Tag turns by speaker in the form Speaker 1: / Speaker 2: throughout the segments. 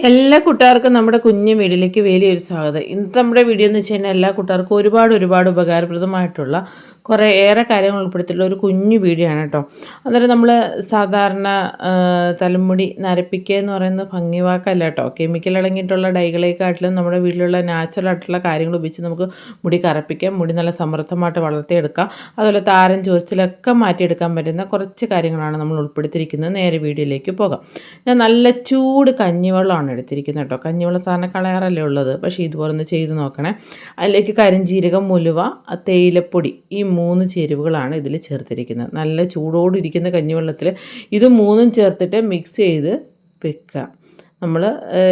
Speaker 1: എല്ലാ കൂട്ടുകാർക്കും നമ്മുടെ കുഞ്ഞു വീഡിയോയിലേക്ക് വലിയൊരു സ്വാഗതം. ഇന്നത്തെ നമ്മുടെ വീഡിയോ എന്ന് വെച്ച് കഴിഞ്ഞാൽ എല്ലാ കൂട്ടുകാർക്കും ഒരുപാട് ഉപകാരപ്രദമായിട്ടുള്ള ഏറെ കാര്യങ്ങൾ ഉൾപ്പെടുത്തിയിട്ടുള്ള ഒരു കുഞ്ഞു വീഡിയോ ആണ് കേട്ടോ. അന്നേരം നമ്മൾ സാധാരണ തലമുടി നരപ്പിക്കുക എന്ന് പറയുന്നത് ഭംഗി വാക്കല്ല കേട്ടോ. കെമിക്കൽ അടങ്ങിയിട്ടുള്ള ഡൈകളെക്കാട്ടിലും നമ്മുടെ വീട്ടിലുള്ള നാച്ചുറൽ ആയിട്ടുള്ള കാര്യങ്ങൾ ഉപയോഗിച്ച് നമുക്ക് മുടി കറുപ്പിക്കാം, മുടി നല്ല സമൃദ്ധമായിട്ട് വളർത്തിയെടുക്കാം. അതുപോലെ താരൻ ചൊറിച്ചിലൊക്കെ മാറ്റിയെടുക്കാൻ പറ്റുന്ന കുറച്ച് കാര്യങ്ങളാണ് നമ്മൾ ഉൾപ്പെടുത്തിയിരിക്കുന്നത്. നേരെ വീഡിയോയിലേക്ക് പോകാം. ഞാൻ നല്ല ചൂട് കഞ്ഞിവെള്ളമാണ് എടുത്തിരിക്കുന്നത് കേട്ടോ. കഞ്ഞിവെള്ളം സാധാരണ കളയാറല്ലേ ഉള്ളത്, പക്ഷേ ഇതുപോലെ ഒന്ന് ചെയ്ത് നോക്കണേ. അതിലേക്ക് കരിഞ്ജീരകം, ഉലുവ, തേയിലപ്പൊടി, ഈ 3 ചേരുവകളാണ് ഇതിൽ ചേർത്തിരിക്കുന്നത്. നല്ല ചൂടോടിരിക്കുന്ന കഞ്ഞിവെള്ളത്തിൽ ഇത് 3ഉം ചേർത്തിട്ട് മിക്സ് ചെയ്ത് വെക്കുക. നമ്മൾ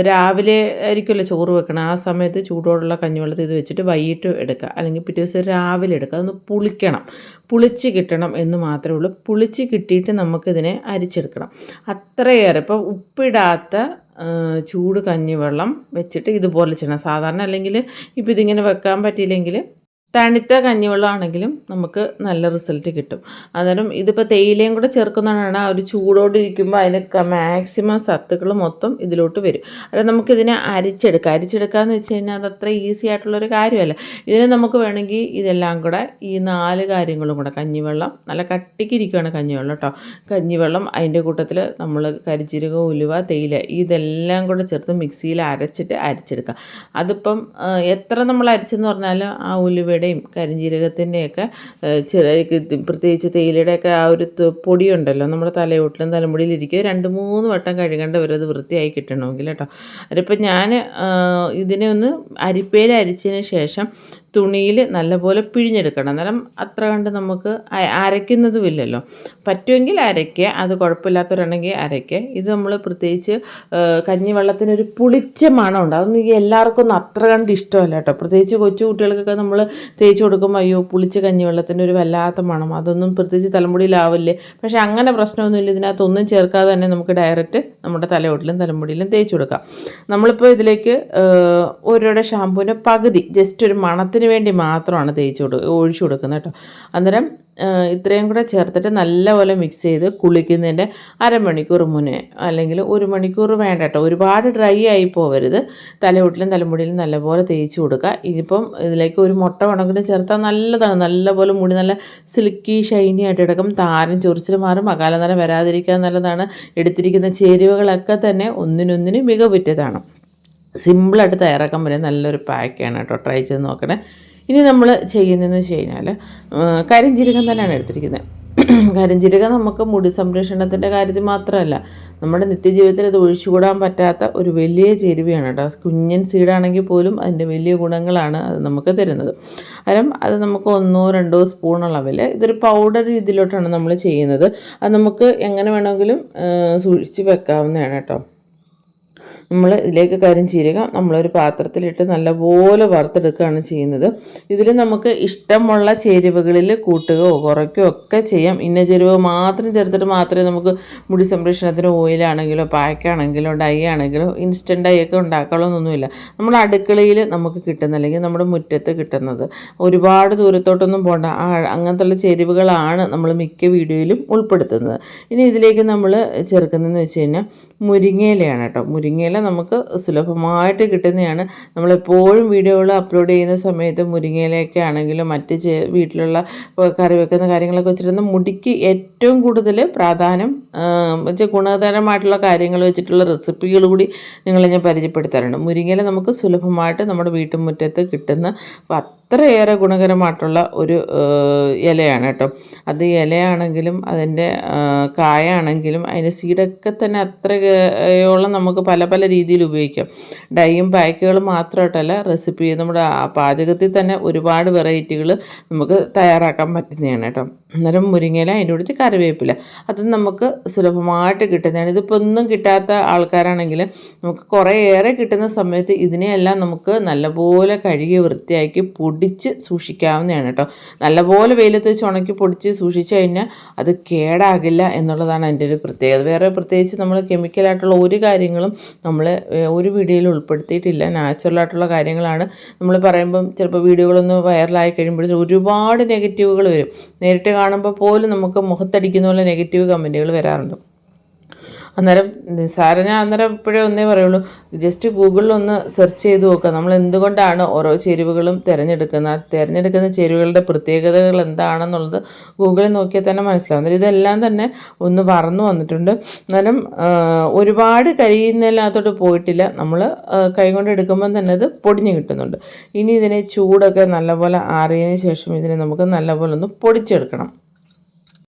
Speaker 1: രാവിലെ ആയിരിക്കുമല്ലോ ചോറ് വെക്കണം, ആ സമയത്ത് ചൂടോടുള്ള കഞ്ഞിവെള്ളത്തിൽ ഇത് വെച്ചിട്ട് വൈകിട്ട് എടുക്കുക, അല്ലെങ്കിൽ പിറ്റേ ദിവസം രാവിലെ എടുക്കുക. അതൊന്ന് പുളിച്ച് കിട്ടണം എന്ന് മാത്രമേ ഉള്ളൂ. പുളിച്ച് കിട്ടിയിട്ട് നമുക്കിതിനെ അരിച്ചെടുക്കണം. അത്രയേറെ ഇപ്പോൾ ഉപ്പിടാത്ത ചൂട് കഞ്ഞിവെള്ളം വെച്ചിട്ട് ഇതുപോലെ ചെയ്യണം. സാധാരണ അല്ലെങ്കിൽ ഇപ്പോൾ ഇതിങ്ങനെ വെക്കാൻ പറ്റിയില്ലെങ്കിൽ തണുത്ത കഞ്ഞിവെള്ളമാണെങ്കിലും നമുക്ക് നല്ല റിസൾട്ട് കിട്ടും. അന്നേരം ഇതിപ്പോൾ തേയിലയും കൂടെ ചേർക്കുന്നതാണ് ആ ഒരു ചൂടോടിരിക്കുമ്പോൾ അതിന് മാക്സിമം സത്തുക്കൾ മൊത്തം ഇതിലോട്ട് വരും. അതായത് നമുക്കിതിനെ അരിച്ചെടുക്കുക എന്ന് വെച്ച് കഴിഞ്ഞാൽ അത് അത്ര ഈസി ആയിട്ടുള്ളൊരു കാര്യമല്ല. ഇതിനെ നമുക്ക് വേണമെങ്കിൽ ഇതെല്ലാം കൂടെ ഈ 4 കാര്യങ്ങളും കൂടെ, കഞ്ഞിവെള്ളം നല്ല കട്ടിക്കിരിക്കുകയാണ് കഞ്ഞിവെള്ളം കേട്ടോ. കഞ്ഞിവെള്ളം, അതിൻ്റെ കൂട്ടത്തിൽ നമ്മൾ കരിഞ്ജീരകം, ഉലുവ, തേയില ഇതെല്ലാം കൂടെ ചേർത്ത് മിക്സിയിൽ അരിച്ചെടുക്കുക. അതിപ്പം എത്ര നമ്മൾ അരിച്ചെന്ന് പറഞ്ഞാൽ ആ ഉലുവയുടെ കരിഞ്ജീരകത്തിൻ്റെയൊക്കെ പ്രത്യേകിച്ച് തേയിലയുടെയൊക്കെ ആ ഒരു പൊടിയുണ്ടല്ലോ നമ്മുടെ തലയോട്ടിലും തലമുടിയിലിരിക്കുക 2-3 വട്ടം കഴുകേണ്ട വരത് വൃത്തിയായി കിട്ടണമെങ്കിൽ കേട്ടോ. അതിപ്പോൾ ഞാൻ ഇതിനെ ഒന്ന് അരിപ്പയിൽ അരിച്ചതിന് ശേഷം തുണിയിൽ നല്ലപോലെ പിഴിഞ്ഞെടുക്കണം. അന്നേരം അത്ര കണ്ട് നമുക്ക് അരയ്ക്കുന്നതുമില്ലല്ലോ. പറ്റുമെങ്കിൽ അരയ്ക്കുക, അത് കുഴപ്പമില്ലാത്തവരാണെങ്കിൽ അരയ്ക്കുക. ഇത് നമ്മൾ പ്രത്യേകിച്ച് കഞ്ഞിവെള്ളത്തിനൊരു പുളിച്ച മണമുണ്ട്. അതൊന്നും എല്ലാവർക്കും ഒന്നും അത്ര കണ്ട് ഇഷ്ടമല്ല കേട്ടോ. പ്രത്യേകിച്ച് കൊച്ചു കുട്ടികൾക്കൊക്കെ നമ്മൾ തേച്ച് കൊടുക്കുമ്പോൾ അയ്യോ പുളിച്ച കഞ്ഞിവെള്ളത്തിൻ്റെ ഒരു വല്ലാത്ത മണം, അതൊന്നും പ്രത്യേകിച്ച് തലമുടിയിലാവില്ലേ. പക്ഷേ അങ്ങനെ പ്രശ്നമൊന്നുമില്ല. ഇതിനകത്തൊന്നും ചേർക്കാതെ തന്നെ നമുക്ക് ഡയറക്റ്റ് നമ്മുടെ തലയോട്ടിലും തലമുടിയിലും തേച്ച് കൊടുക്കാം. നമ്മളിപ്പോൾ ഇതിലേക്ക് ഓരോരുടെ ഷാമ്പൂവിൻ്റെ പകുതി ജസ്റ്റ് ഒരു മണത്തിന് വേണ്ടി മാത്രമാണ് ഒഴിച്ചു കൊടുക്കുന്നത് കേട്ടോ. അന്നേരം ഇത്രയും കൂടെ ചേർത്തിട്ട് നല്ലപോലെ മിക്സ് ചെയ്ത് കുളിക്കുന്നതിൻ്റെ അരമണിക്കൂർ മുന്നേ അല്ലെങ്കിൽ 1 മണിക്കൂർ വേണ്ട കേട്ടോ. ഒരുപാട് ഡ്രൈ ആയി പോവരുത്. തലയോട്ടിലും തലമുടിയിലും നല്ലപോലെ തേച്ച് കൊടുക്കുക. ഇതിപ്പം ഇതിലേക്ക് ഒരു മുട്ട വേണമെങ്കിലും ചേർത്താൽ നല്ലതാണ്. നല്ലപോലെ മുടി നല്ല സിൽക്കി ഷൈനി ആയിട്ട് എടുക്കും. താരൻ ചൊറിച്ചിൽ മാറും, അകാല നര വരാതിരിക്കാൻ നല്ലതാണ്. എടുത്തിരിക്കുന്ന ചേരുവകളൊക്കെ തന്നെ ഒന്നിനൊന്നിന് മികവുറ്റതാണ്. സിമ്പിളായിട്ട് തയ്യാറാക്കാൻ പറ്റിയ നല്ലൊരു പാക്കാണ് കേട്ടോ. ട്രൈ ചെയ്ത് നോക്കണേ. ഇനി നമ്മൾ ചെയ്യുന്നതെന്ന് വെച്ച് കഴിഞ്ഞാൽ കരിഞ്ജീരകം തന്നെയാണ് എടുത്തിരിക്കുന്നത്. കരിഞ്ജീരകം നമുക്ക് മുടി സംരക്ഷണത്തിൻ്റെ കാര്യത്തിൽ മാത്രമല്ല, നമ്മുടെ നിത്യജീവിതത്തിൽ അത് ഒഴിച്ചുകൂടാൻ പറ്റാത്ത ഒരു വലിയ ചേരുവയാണ് കേട്ടോ. കുഞ്ഞൻ സീഡാണെങ്കിൽ പോലും അതിൻ്റെ വലിയ ഗുണങ്ങളാണ് അത് നമുക്ക് തരുന്നത്. അന്നേരം അത് നമുക്ക് 1-2 സ്പൂൺ അളവിൽ ഇതൊരു പൗഡർ രീതിയിലോട്ടാണ് നമ്മൾ ചെയ്യുന്നത്. അത് നമുക്ക് എങ്ങനെ വേണമെങ്കിലും സൂക്ഷിച്ച് വെക്കാവുന്നതാണ് കേട്ടോ. നമ്മൾ ഇതിലേക്ക് കരിഞ്ജീരകം നമ്മളൊരു പാത്രത്തിലിട്ട് നല്ലപോലെ വറുത്തെടുക്കുകയാണ് ചെയ്യുന്നത്. ഇതിൽ നമുക്ക് ഇഷ്ടമുള്ള ചേരുവകളിൽ കൂട്ടുകയോ കുറയ്ക്കുകയോ ഒക്കെ ചെയ്യാം. ഇന്ന ചേരുവ മാത്രം ചേർത്തിട്ട് മാത്രമേ നമുക്ക് മുടി സംരക്ഷണത്തിന് ഓയിലാണെങ്കിലോ പാക്കാണെങ്കിലോ ഡൈ ആണെങ്കിലോ ഇൻസ്റ്റൻറ്റ് ഡൈ ഒക്കെ ഉണ്ടാക്കാനുള്ളതൊന്നുമില്ല. നമ്മുടെ അടുക്കളയിൽ നമുക്ക് കിട്ടുന്ന അല്ലെങ്കിൽ നമ്മുടെ മുറ്റത്ത് കിട്ടുന്നത്, ഒരുപാട് ദൂരത്തോട്ടൊന്നും പോകണ്ട, അങ്ങനത്തുള്ള ചേരുവകളാണ് നമ്മൾ മിക്ക വീഡിയോയിലും ഉൾപ്പെടുത്തുന്നത്. ഇനി ഇതിലേക്ക് നമ്മൾ ചേർക്കുന്നതെന്ന് വെച്ച് കഴിഞ്ഞാൽ മുരിങ്ങയിലയാണ് കേട്ടോ. മുരിങ്ങയില നമുക്ക് സുലഭമായിട്ട് കിട്ടുന്നതാണ്. നമ്മളെപ്പോഴും വീഡിയോകൾ അപ്ലോഡ് ചെയ്യുന്ന സമയത്ത് മുരിങ്ങയിലയൊക്കെ ആണെങ്കിലും മറ്റ് വീട്ടിലുള്ള കറി വെക്കുന്ന കാര്യങ്ങളൊക്കെ വെച്ചിരുന്ന മുടിക്ക് ഏറ്റവും കൂടുതൽ പ്രാധാന്യം വെച്ചാൽ ഗുണകരമായിട്ടുള്ള കാര്യങ്ങൾ വെച്ചിട്ടുള്ള റെസിപ്പികൾ കൂടി നിങ്ങളെ ഞാൻ പരിചയപ്പെടുത്താറുണ്ട്. മുരിങ്ങയില നമുക്ക് സുലഭമായിട്ട് നമ്മുടെ വീട്ടുമുറ്റത്ത് കിട്ടുന്ന അത്രയേറെ ഗുണകരമായിട്ടുള്ള ഒരു ഇലയാണ് കേട്ടോ. അത് ഇലയാണെങ്കിലും അതിൻ്റെ കായാണെങ്കിലും അതിൻ്റെ സീഡൊക്കെ തന്നെ അത്രയോളം നമുക്ക് പല രീതിയിൽ ഉപയോഗിക്കാം. ഡൈയും പാക്കുകളും മാത്രമായിട്ടല്ല, റെസിപ്പി നമ്മുടെ പാചകത്തിൽ തന്നെ ഒരുപാട് വെറൈറ്റികൾ നമുക്ക് തയ്യാറാക്കാൻ പറ്റുന്നതാണ് കേട്ടോ. അന്നേരം മുരിങ്ങയില, അതിൻ്റെ കൂടെ കറിവേപ്പില, അത് നമുക്ക് സുലഭമായിട്ട് കിട്ടുന്നതാണ്. ഇതിപ്പോൾ ഒന്നും കിട്ടാത്ത ആൾക്കാരാണെങ്കിൽ നമുക്ക് കുറേയേറെ കിട്ടുന്ന സമയത്ത് ഇതിനെയെല്ലാം നമുക്ക് നല്ലപോലെ കഴുകി വൃത്തിയാക്കി പൊടിച്ച് സൂക്ഷിക്കാവുന്നതാണ് കേട്ടോ. നല്ലപോലെ വെയിലത്ത് വെച്ച് ഉണക്കി പൊടിച്ച് സൂക്ഷിച്ചു കഴിഞ്ഞാൽ അത് കേടാകില്ല എന്നുള്ളതാണ് അതിൻ്റെ ഒരു പ്രത്യേകത. വേറെ പ്രത്യേകിച്ച് നമ്മൾ കെമിക്കലായിട്ടുള്ള ഒരു കാര്യങ്ങളും നമ്മൾ ഒരു വീഡിയോയിൽ ഉൾപ്പെടുത്തിയിട്ടില്ല. നാച്ചുറലായിട്ടുള്ള കാര്യങ്ങളാണ് നമ്മൾ പറയുമ്പം ചിലപ്പോൾ വീഡിയോകളൊന്ന് വൈറലായി കഴിയുമ്പോഴത്തേക്കും ഒരുപാട് നെഗറ്റീവുകൾ വരും. നേരിട്ട് കാണുമ്പോൾ പോലും നമുക്ക് മുഖത്തടിക്കുന്ന പോലെ നെഗറ്റീവ് കമൻറ്റുകൾ വരാറുണ്ട്. അന്നേരം നിസ്സാരം ഞാൻ അന്നേരം ഇപ്പോഴേ ഒന്നേ പറയുള്ളൂ, ജസ്റ്റ് ഗൂഗിളിലൊന്ന് സെർച്ച് ചെയ്ത് നോക്കുക നമ്മൾ എന്തുകൊണ്ടാണ് ഓരോ ചേരുവകളും തിരഞ്ഞെടുക്കുന്നത്, ആ തിരഞ്ഞെടുക്കുന്ന ചേരുവകളുടെ പ്രത്യേകതകൾ എന്താണെന്നുള്ളത് ഗൂഗിളിൽ നോക്കിയാൽ തന്നെ മനസ്സിലാവും. അന്നേരം ഇതെല്ലാം തന്നെ ഒന്ന് വറന്നു വന്നിട്ടുണ്ട്. അന്നേരം ഒരുപാട് കരിയുന്നതിനകത്തോട്ട് പോയിട്ടില്ല, നമ്മൾ കൈ കൊണ്ട് എടുക്കുമ്പം തന്നെ അത് പൊടിഞ്ഞ് കിട്ടുന്നുണ്ട്. ഇനി ഇതിനെ ചൂടൊക്കെ നല്ലപോലെ ആറിയതിന് ശേഷം ഇതിനെ നമുക്ക് നല്ലപോലെ ഒന്ന് പൊടിച്ചെടുക്കണം.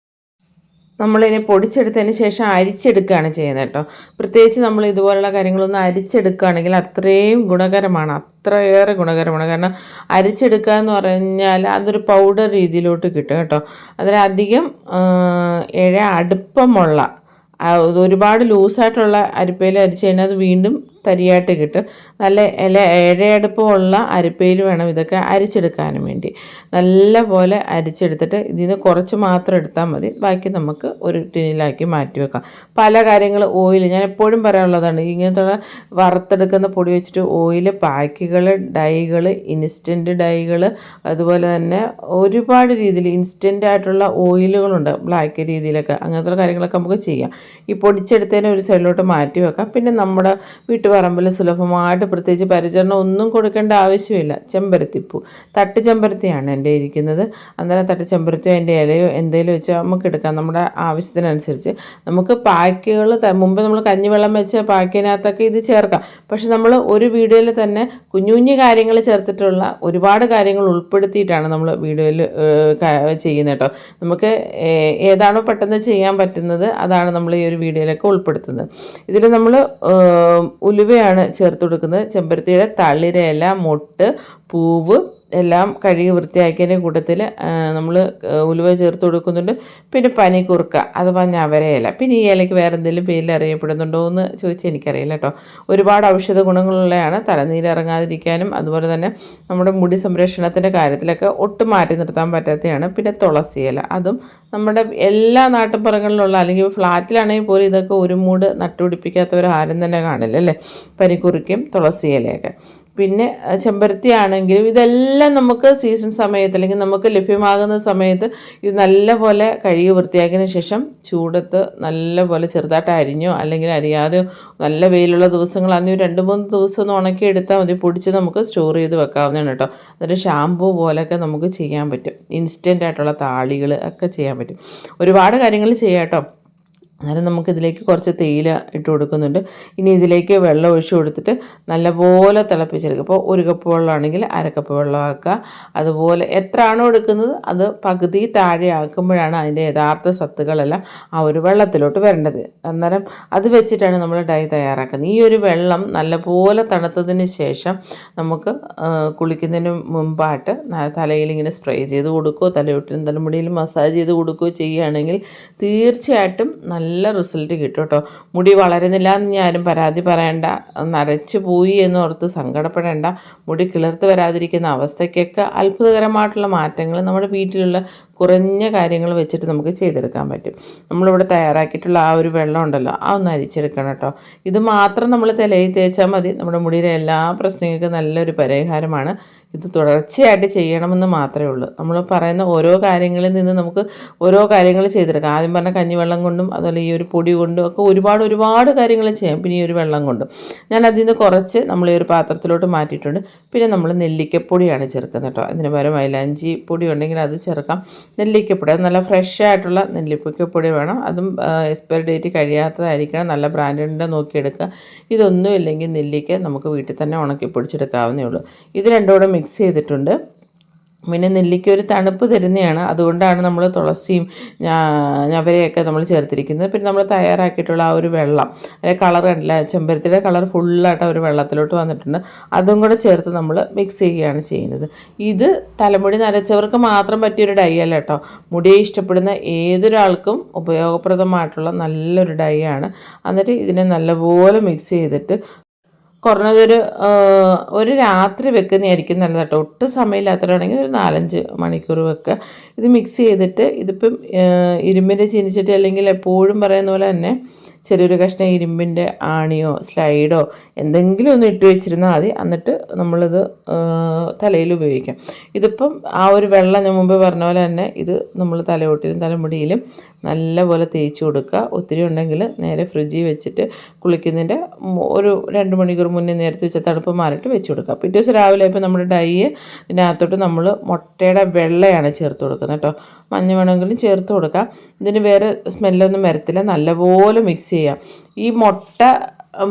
Speaker 1: നമ്മളിതിനെ പൊടിച്ചെടുത്തതിന് ശേഷം അരിച്ചെടുക്കുകയാണ് ചെയ്യുന്നത് കേട്ടോ. പ്രത്യേകിച്ച് നമ്മൾ ഇതുപോലുള്ള കാര്യങ്ങളൊന്നും അരിച്ചെടുക്കുകയാണെങ്കിൽ അത്രയും ഗുണകരമാണ്, അത്രയേറെ ഗുണകരമാണ്. കാരണം അരിച്ചെടുക്കുക എന്ന് പറഞ്ഞാൽ അതൊരു പൗഡർ രീതിയിലോട്ട് കിട്ടും കേട്ടോ. അതിലധികം അടുപ്പമുള്ള ഒരുപാട് ലൂസായിട്ടുള്ള അരിപ്പയിൽ അരിച്ച് കഴിഞ്ഞാൽ അത് വീണ്ടും തരിയായിട്ട് കിട്ടും. നല്ല ഇഴയടുപ്പമുള്ള അരിപ്പയിൽ വേണം ഇതൊക്കെ അരിച്ചെടുക്കാനും വേണ്ടി. നല്ല പോലെ അരിച്ചെടുത്തിട്ട് ഇതിൽ നിന്ന് കുറച്ച് മാത്രം എടുത്താൽ മതി, ബാക്കി നമുക്ക് ഒരു ടിന്നിലാക്കി മാറ്റി വെക്കാം. പല കാര്യങ്ങൾ ഓയിൽ, ഞാൻ എപ്പോഴും പറയാനുള്ളതാണ്, ഇങ്ങനത്തെ വറുത്തെടുക്കുന്ന പൊടി വെച്ചിട്ട് ഓയിൽ പാക്കുകൾ, ഡൈകൾ, ഇൻസ്റ്റൻറ്റ് ഡൈകൾ, അതുപോലെ തന്നെ ഒരുപാട് രീതിയിൽ ഇൻസ്റ്റൻ്റ് ആയിട്ടുള്ള ഓയിലുകളുണ്ട് ബ്ലാക്ക് രീതിയിലൊക്കെ. അങ്ങനത്തെ കാര്യങ്ങളൊക്കെ നമുക്ക് ചെയ്യാം. ഈ പൊടിച്ചെടുത്തതിനെ ഒരു സൈഡിലോട്ട് മാറ്റി വെക്കാം. പിന്നെ നമ്മുടെ പറമ്പിൽ സുലഭമായിട്ട് പ്രത്യേകിച്ച് പരിചരണം ഒന്നും കൊടുക്കേണ്ട ആവശ്യമില്ല. ചെമ്പരത്തിപ്പൂ, തട്ട് ചെമ്പരത്തിയാണ് എൻ്റെ ഇരിക്കുന്നത്. അന്നേരം തട്ട് ചെമ്പരത്തിയോ അതിൻ്റെ ഇലയോ എന്തെങ്കിലും വെച്ച് നമുക്ക് എടുക്കാം നമ്മുടെ ആവശ്യത്തിനനുസരിച്ച്. നമുക്ക് പാക്കുകൾ മുമ്പ് നമ്മൾ കഞ്ഞിവെള്ളം വെച്ച പാക്കിനകത്തൊക്കെ ഇത് ചേർക്കാം. പക്ഷെ നമ്മൾ ഒരു വീഡിയോയിൽ തന്നെ കുഞ്ഞു കുഞ്ഞു കാര്യങ്ങൾ ചേർത്തിട്ടുള്ള ഒരുപാട് കാര്യങ്ങൾ ഉൾപ്പെടുത്തിയിട്ടാണ് നമ്മൾ വീഡിയോയിൽ ചെയ്യുന്നത് കേട്ടോ. നമുക്ക് ഏതാണോ പെട്ടെന്ന് ചെയ്യാൻ പറ്റുന്നത് അതാണ് നമ്മൾ ഈ ഒരു വീഡിയോയിലൊക്കെ ഉൾപ്പെടുത്തുന്നത്. ഇതിൽ നമ്മൾ ഉലുവയാണ് ചേർത്ത് കൊടുക്കുന്നത്. ചെമ്പരത്തിയുടെ തളിരില, മൊട്ട്, പൂവ് എല്ലാം കഴുകി വൃത്തിയാക്കിയതിൻ്റെ കൂട്ടത്തിൽ നമ്മൾ ഉലുവ ചേർത്ത് കൊടുക്കുന്നുണ്ട്. പിന്നെ പനിക്കുറുക്ക അഥവാ ഞവരയില. പിന്നെ ഈ ഇലയ്ക്ക് വേറെ എന്തെങ്കിലും പേരിൽ അറിയപ്പെടുന്നുണ്ടോ എന്ന് ചോദിച്ചാൽ എനിക്കറിയില്ല കേട്ടോ. ഒരുപാട് ഔഷധ ഗുണങ്ങളുള്ളതാണ്. തലനീരിറങ്ങാതിരിക്കാനും അതുപോലെ തന്നെ നമ്മുടെ മുടി സംരക്ഷണത്തിൻ്റെ കാര്യത്തിലൊക്കെ ഒട്ടും മാറ്റി നിർത്താൻ പറ്റാത്തതാണ്. പിന്നെ തുളസി ഇല, അതും നമ്മുടെ എല്ലാ നാട്ടുപുറങ്ങളിലുള്ള, അല്ലെങ്കിൽ ഫ്ലാറ്റിലാണെങ്കിൽ പോലും ഇതൊക്കെ ഒരു മൂട് നട്ടുപിടിപ്പിക്കാത്തവർ ആരും തന്നെ കാണില്ല അല്ലേ, പനിക്കുറിക്കും തുളസി ഇലയൊക്കെ. പിന്നെ ചെമ്പരത്തി ആണെങ്കിലും ഇതെല്ലാം നമുക്ക് സീസൺ സമയത്ത് അല്ലെങ്കിൽ നമുക്ക് ലഭ്യമാകുന്ന സമയത്ത് ഇത് നല്ലപോലെ കഴുകി വൃത്തിയാക്കിയതിന് ശേഷം ചൂടത്ത് നല്ലപോലെ ചെറുതായിട്ട് അരിഞ്ഞോ അല്ലെങ്കിൽ അരിയാതെയോ നല്ല വെയിലുള്ള ദിവസങ്ങളാണെങ്കിൽ 2-3 ദിവസം ഒന്ന് ഉണക്കി എടുത്താൽ മതി. പൊടിച്ച് നമുക്ക് സ്റ്റോർ ചെയ്ത് വെക്കാവുന്നതാണ് കേട്ടോ. അതൊരു ഷാമ്പൂ പോലെയൊക്കെ നമുക്ക് ചെയ്യാൻ പറ്റും. ഇൻസ്റ്റൻ്റ് ആയിട്ടുള്ള താളികൾ ഒക്കെ ചെയ്യാൻ പറ്റും. ഒരുപാട് കാര്യങ്ങൾ ചെയ്യാം കേട്ടോ. അന്നേരം നമുക്കിതിലേക്ക് കുറച്ച് തേയില ഇട്ട് കൊടുക്കുന്നുണ്ട്. ഇനി ഇതിലേക്ക് വെള്ളം ഒഴിച്ച് കൊടുത്തിട്ട് നല്ലപോലെ തിളപ്പിച്ചെടുക്കുക. അപ്പോൾ 1 കപ്പ് വെള്ളമാണെങ്കിൽ 1/2 കപ്പ് വെള്ളം ആക്കുക. അതുപോലെ എത്രയാണോ എടുക്കുന്നത് അത് പകുതി താഴെ ആക്കുമ്പോഴാണ് അതിൻ്റെ യഥാർത്ഥ സത്തുകളെല്ലാം ആ ഒരു വെള്ളത്തിലോട്ട് വരേണ്ടത്. അന്നേരം അത് വെച്ചിട്ടാണ് നമ്മൾ ഡൈ തയ്യാറാക്കുന്നത്. ഈ ഒരു വെള്ളം നല്ലപോലെ തണുത്തതിന് ശേഷം നമുക്ക് കുളിക്കുന്നതിന് മുമ്പായിട്ട് തലയിൽ ഇങ്ങനെ സ്പ്രേ ചെയ്ത് കൊടുക്കുകയോ തലയൊട്ടിലും തലമുടിയിലും മസാജ് ചെയ്ത് കൊടുക്കുകയോ ചെയ്യുകയാണെങ്കിൽ തീർച്ചയായിട്ടും നല്ല റിസൾട്ട് കിട്ടും കേട്ടോ. മുടി വളരുന്നില്ല എന്ന് ഞാനും പരാതി പറയണ്ട, നരച്ച് പോയി എന്നോർത്ത് സങ്കടപ്പെടേണ്ട. മുടി കിളിർത്ത് വരാതിരിക്കുന്ന അവസ്ഥയ്ക്കൊക്കെ അത്ഭുതകരമായിട്ടുള്ള മാറ്റങ്ങൾ നമ്മുടെ വീട്ടിലുള്ള കുറഞ്ഞ കാര്യങ്ങൾ വെച്ചിട്ട് നമുക്ക് ചെയ്തെടുക്കാൻ പറ്റും. നമ്മളിവിടെ തയ്യാറാക്കിയിട്ടുള്ള ആ ഒരു വെള്ളം ഉണ്ടല്ലോ, ഒന്ന് അരിച്ചെടുക്കണം കേട്ടോ. ഇത് മാത്രം നമ്മൾ തലയിൽ തേച്ചാൽ മതി. നമ്മുടെ മുടിയിലെ എല്ലാ പ്രശ്നങ്ങൾക്കും നല്ലൊരു പരിഹാരമാണ്. ഇത് തുടർച്ചയായിട്ട് ചെയ്യണമെന്ന് മാത്രമേ ഉള്ളൂ. നമ്മൾ പറയുന്ന ഓരോ കാര്യങ്ങളിൽ നിന്ന് നമുക്ക് ഓരോ കാര്യങ്ങൾ ചെയ്തെടുക്കാം. ആദ്യം പറഞ്ഞ കഞ്ഞിവെള്ളം കൊണ്ടും അതുപോലെ ഈ ഒരു പൊടി കൊണ്ടും ഒക്കെ ഒരുപാട് കാര്യങ്ങൾ ചെയ്യാം. പിന്നെ ഈ ഒരു വെള്ളം കൊണ്ടും ഞാൻ അതിൽ നിന്ന് കുറച്ച് നമ്മൾ ഈ ഒരു പാത്രത്തിലോട്ട് മാറ്റിയിട്ടുണ്ട്. പിന്നെ നമ്മൾ നെല്ലിക്കപ്പൊടിയാണ് ചേർക്കുന്നത് കേട്ടോ. ഇതിന് പകരം മൈലാഞ്ചി പൊടി ഉണ്ടെങ്കിൽ അത് ചേർക്കാം. നെല്ലിക്കപ്പൊടി അത് നല്ല ഫ്രഷ് ആയിട്ടുള്ള നെല്ലിക്കപ്പൊടി വേണം. അതും എക്സ്പയറി ഡേറ്റ് കഴിയാത്തതായിരിക്കണം. നല്ല ബ്രാൻഡിൻ്റെ നോക്കിയെടുക്കുക. ഇതൊന്നും ഇല്ലെങ്കിൽ നെല്ലിക്ക നമുക്ക് വീട്ടിൽ തന്നെ ഉണക്കി പൊടിച്ചെടുക്കാവുന്നേ ഉള്ളൂ. ഇത് രണ്ടും കൂടെ മിക്സ് ചെയ്തിട്ടുണ്ട്. പിന്നെ നെല്ലിക്ക ഒരു തണുപ്പ് തരുന്നതാണ്. അതുകൊണ്ടാണ് നമ്മൾ തുളസിയും ഞവരയൊക്കെ നമ്മൾ ചേർത്തിരിക്കുന്നത്. പിന്നെ നമ്മൾ തയ്യാറാക്കിയിട്ടുള്ള ആ ഒരു വെള്ളം, അതിൻ്റെ കളർ കണ്ടില്ല, ചെമ്പരത്തിയുടെ കളർ ഫുള്ളായിട്ട് ഒരു വെള്ളത്തിലോട്ട് വന്നിട്ടുണ്ട്. അതും കൂടെ ചേർത്ത് നമ്മൾ മിക്സ് ചെയ്യുകയാണ് ചെയ്യുന്നത്. ഇത് തലമുടി നരച്ചവർക്ക് മാത്രം പറ്റിയൊരു ഡൈ അല്ല കേട്ടോ. മുടിയെ ഇഷ്ടപ്പെടുന്ന ഏതൊരാൾക്കും ഉപയോഗപ്രദമായിട്ടുള്ള നല്ലൊരു ഡൈ ആണ്. എന്നിട്ട് ഇതിനെ നല്ലപോലെ മിക്സ് ചെയ്തിട്ട് ഒരു രാത്രി വെക്കുന്നതായിരിക്കും നല്ലത് കേട്ടോ. ഒട്ടും സമയമില്ലാത്തവരാണെങ്കിൽ ഒരു 4-5 മണിക്കൂർ വെക്കുക. ഇത് മിക്സ് ചെയ്തിട്ട് ഇതിപ്പം ഇരുമ്പിൻ്റെ ചീനിച്ചട്ടി അല്ലെങ്കിൽ എപ്പോഴും പറയുന്ന പോലെ തന്നെ ചെറിയൊരു കഷ്ണം ഇരുമ്പിൻ്റെ ആണിയോ സ്ലൈഡോ എന്തെങ്കിലും ഒന്ന് ഇട്ട് വെച്ചിരുന്നാൽ മതി. എന്നിട്ട് നമ്മളിത് തലയിൽ ഉപയോഗിക്കാം. ഇതിപ്പം ആ ഒരു വെള്ളം ഞാൻ മുമ്പ് പറഞ്ഞ പോലെ തന്നെ ഇത് നമ്മൾ തലയോട്ടിലും തലമുടിയിലും നല്ലപോലെ തേച്ച് കൊടുക്കുക. ഒത്തിരി ഉണ്ടെങ്കിൽ നേരെ ഫ്രിഡ്ജിൽ വെച്ചിട്ട് കുളിക്കുന്നതിൻ്റെ ഒരു 2 മണിക്കൂർ മുന്നേ നേരത്തെ വെച്ച തണുപ്പ് മാറിയിട്ട് വെച്ച് കൊടുക്കുക. പിറ്റേ ദിവസം രാവിലെ ഇപ്പോൾ നമ്മുടെ ഡൈ ഇതിനകത്തോട്ട് നമ്മൾ മുട്ടയുടെ വെള്ളയാണ് ചേർത്ത് കൊടുക്കുന്നത് കേട്ടോ. മഞ്ഞ വേണമെങ്കിലും ചേർത്ത് കൊടുക്കാം. ഇതിന് വേറെ സ്മെല്ലൊന്നും വരത്തില്ല. നല്ലപോലെ മിക്സ് ചെയ്യാം. ഈ മുട്ട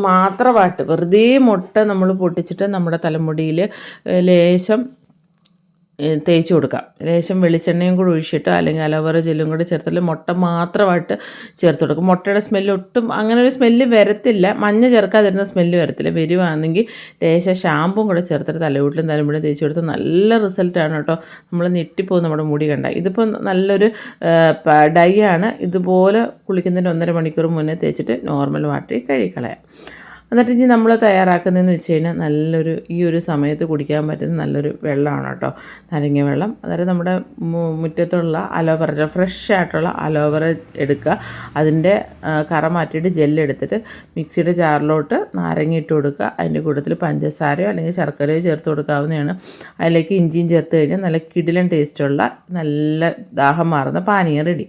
Speaker 1: മാത്രമായിട്ട് വെറുതെ മുട്ട നമ്മൾ പൊട്ടിച്ചിട്ട് നമ്മുടെ തലമുടിയിൽ ലേശം തേച്ച് കൊടുക്കാം. ലേശം വെളിച്ചെണ്ണയും കൂടി ഒഴിച്ചിട്ട് അല്ലെങ്കിൽ അലോവേറ ജെല്ലും കൂടി ചേർത്തിട്ട് മുട്ട മാത്രമായിട്ട് ചേർത്ത് കൊടുക്കും. മുട്ടയുടെ സ്മെല്ല് ഒട്ടും അങ്ങനെ ഒരു സ്മെല്ല് വരത്തില്ല. മഞ്ഞ ചേർക്കാതിരുന്ന സ്മെല്ല് വരത്തില്ല. വരുവാണെങ്കിൽ ലേശം ഷാമ്പും കൂടെ ചേർത്തിട്ട് തലയോട്ടിലും തലമുടിയും തേച്ച് കൊടുത്ത് നല്ല റിസൾട്ടാണ് കേട്ടോ. നമ്മൾ ഞെട്ടിപ്പോകും നമ്മുടെ മുടി കണ്ട. ഇതിപ്പോൾ നല്ലൊരു ഡൈ ആണ്. ഇതുപോലെ കുളിക്കുന്നതിന് 1.5 മണിക്കൂർ മുന്നേ തേച്ചിട്ട് നോർമൽ വാട്ടറിൽ കഴുകിക്കളയാം. എന്നിട്ട് ഇനി നമ്മൾ തയ്യാറാക്കുന്നതെന്ന് വെച്ച് കഴിഞ്ഞാൽ നല്ലൊരു ഈ ഒരു സമയത്ത് കുടിക്കാൻ പറ്റുന്ന നല്ലൊരു വെള്ളമാണ് കേട്ടോ, നാരങ്ങ വെള്ളം. അതായത് നമ്മുടെ മുറ്റത്തുള്ള അലോവേറ ഫ്രഷ് ആയിട്ടുള്ള അലോവേറ എടുക്കുക. അതിൻ്റെ കറ മാറ്റിയിട്ട് ജെല്ലെടുത്തിട്ട് മിക്സിയുടെ ജാറിലോട്ട് നാരങ്ങ ഇട്ട് കൊടുക്കുക. അതിൻ്റെ കൂട്ടത്തിൽ പഞ്ചസാരയോ അല്ലെങ്കിൽ ശർക്കരയോ ചേർത്ത് കൊടുക്കാവുന്നതാണ്. അതിലേക്ക് ഇഞ്ചിയും ചേർത്ത് കഴിഞ്ഞാൽ നല്ല കിടിലൻ ടേസ്റ്റുള്ള നല്ല ദാഹം മാറുന്ന പാനീയം റെഡി.